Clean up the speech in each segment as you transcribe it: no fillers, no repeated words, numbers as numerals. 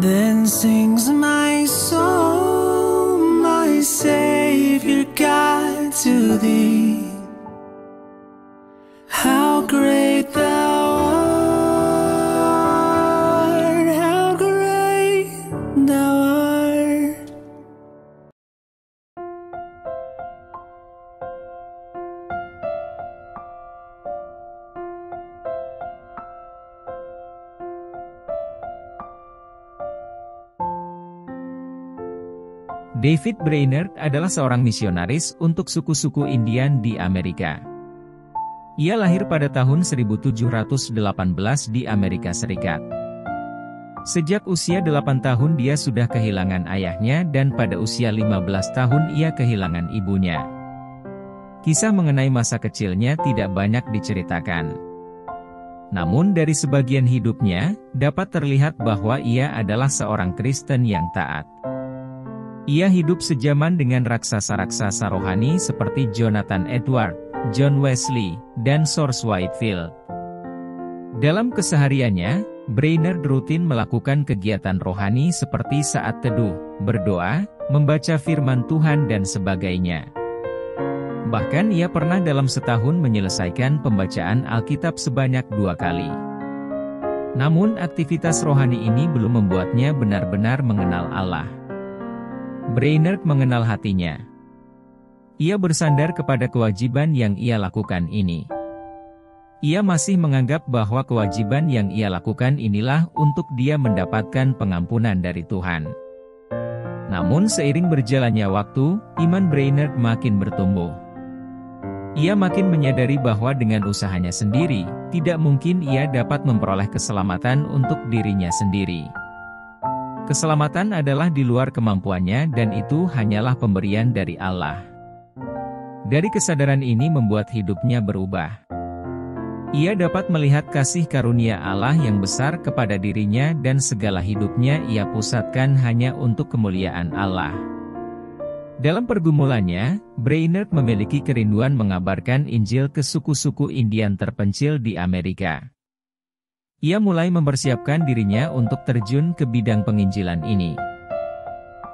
Then sings my soul, my Savior God, to thee. How great thou art, how great thou art. David Brainerd adalah seorang misionaris untuk suku-suku Indian di Amerika. Ia lahir pada tahun 1718 di Amerika Serikat. Sejak usia 8 tahun dia sudah kehilangan ayahnya dan pada usia 15 tahun ia kehilangan ibunya. Kisah mengenai masa kecilnya tidak banyak diceritakan. Namun dari sebagian hidupnya, dapat terlihat bahwa ia adalah seorang Kristen yang taat. Ia hidup sejaman dengan raksasa-raksasa rohani seperti Jonathan Edwards, John Wesley, dan George Whitefield. Dalam kesehariannya, Brainerd rutin melakukan kegiatan rohani seperti saat teduh, berdoa, membaca firman Tuhan dan sebagainya. Bahkan ia pernah dalam setahun menyelesaikan pembacaan Alkitab sebanyak 2 kali. Namun aktivitas rohani ini belum membuatnya benar-benar mengenal Allah. Brainerd mengenal hatinya. Ia bersandar kepada kewajiban yang ia lakukan ini. Ia masih menganggap bahwa kewajiban yang ia lakukan inilah untuk dia mendapatkan pengampunan dari Tuhan. Namun seiring berjalannya waktu, iman Brainerd makin bertumbuh. Ia makin menyadari bahwa dengan usahanya sendiri, tidak mungkin ia dapat memperoleh keselamatan untuk dirinya sendiri. Keselamatan adalah di luar kemampuannya dan itu hanyalah pemberian dari Allah. Dari kesadaran ini membuat hidupnya berubah. Ia dapat melihat kasih karunia Allah yang besar kepada dirinya dan segala hidupnya ia pusatkan hanya untuk kemuliaan Allah. Dalam pergumulannya, Brainerd memiliki kerinduan mengabarkan Injil ke suku-suku Indian terpencil di Amerika. Ia mulai mempersiapkan dirinya untuk terjun ke bidang penginjilan ini.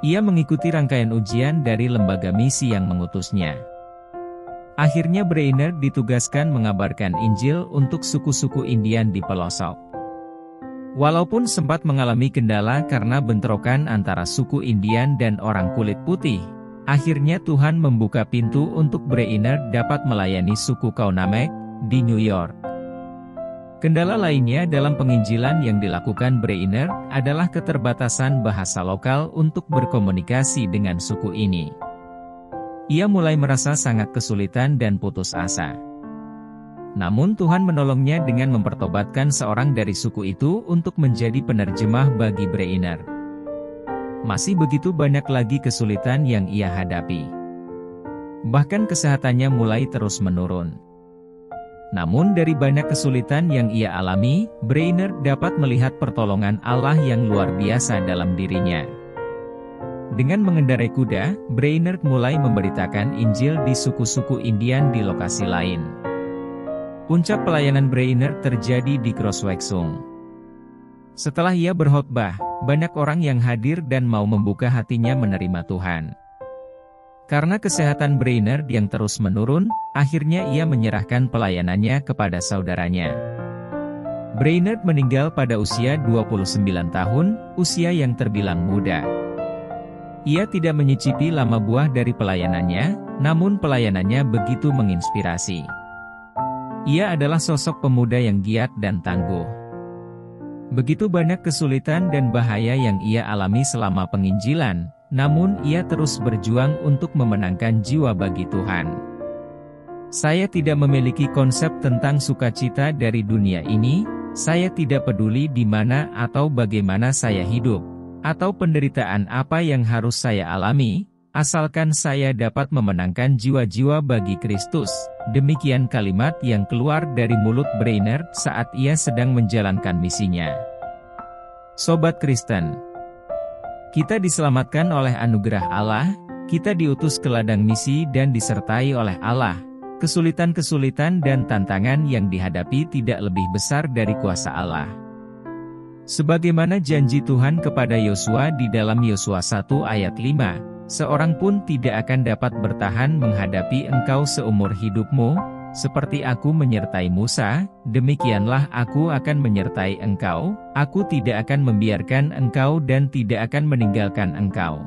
Ia mengikuti rangkaian ujian dari lembaga misi yang mengutusnya. Akhirnya Brainerd ditugaskan mengabarkan Injil untuk suku-suku Indian di pelosok. Walaupun sempat mengalami kendala karena bentrokan antara suku Indian dan orang kulit putih, akhirnya Tuhan membuka pintu untuk Brainerd dapat melayani suku Kaunameg di New York. Kendala lainnya dalam penginjilan yang dilakukan Brainerd adalah keterbatasan bahasa lokal untuk berkomunikasi dengan suku ini. Ia mulai merasa sangat kesulitan dan putus asa. Namun Tuhan menolongnya dengan mempertobatkan seorang dari suku itu untuk menjadi penerjemah bagi Brainerd. Masih begitu banyak lagi kesulitan yang ia hadapi. Bahkan kesehatannya mulai terus menurun. Namun dari banyak kesulitan yang ia alami, Brainerd dapat melihat pertolongan Allah yang luar biasa dalam dirinya. Dengan mengendarai kuda, Brainerd mulai memberitakan Injil di suku-suku Indian di lokasi lain. Puncak pelayanan Brainerd terjadi di Crosswexung. Setelah ia berkhotbah, banyak orang yang hadir dan mau membuka hatinya menerima Tuhan. Karena kesehatan Brainerd yang terus menurun, akhirnya ia menyerahkan pelayanannya kepada saudaranya. Brainerd meninggal pada usia 29 tahun, usia yang terbilang muda. Ia tidak menyicipi lama buah dari pelayanannya, namun pelayanannya begitu menginspirasi. Ia adalah sosok pemuda yang giat dan tangguh. Begitu banyak kesulitan dan bahaya yang ia alami selama penginjilan, namun ia terus berjuang untuk memenangkan jiwa bagi Tuhan. Saya tidak memiliki konsep tentang sukacita dari dunia ini, saya tidak peduli di mana atau bagaimana saya hidup, atau penderitaan apa yang harus saya alami, asalkan saya dapat memenangkan jiwa-jiwa bagi Kristus. Demikian kalimat yang keluar dari mulut Brainerd saat ia sedang menjalankan misinya. Sobat Kristen, kita diselamatkan oleh anugerah Allah, kita diutus ke ladang misi dan disertai oleh Allah. Kesulitan-kesulitan dan tantangan yang dihadapi tidak lebih besar dari kuasa Allah. Sebagaimana janji Tuhan kepada Yosua di dalam Yosua 1 ayat 5, seorang pun tidak akan dapat bertahan menghadapi engkau seumur hidupmu, seperti aku menyertai Musa, demikianlah aku akan menyertai engkau, aku tidak akan membiarkan engkau dan tidak akan meninggalkan engkau.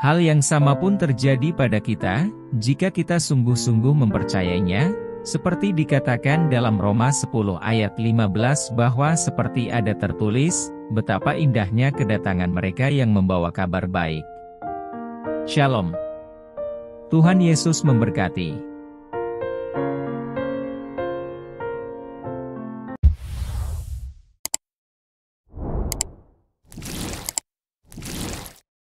Hal yang sama pun terjadi pada kita, jika kita sungguh-sungguh mempercayainya, seperti dikatakan dalam Roma 10 ayat 15 bahwa seperti ada tertulis, betapa indahnya kedatangan mereka yang membawa kabar baik. Shalom. Tuhan Yesus memberkati.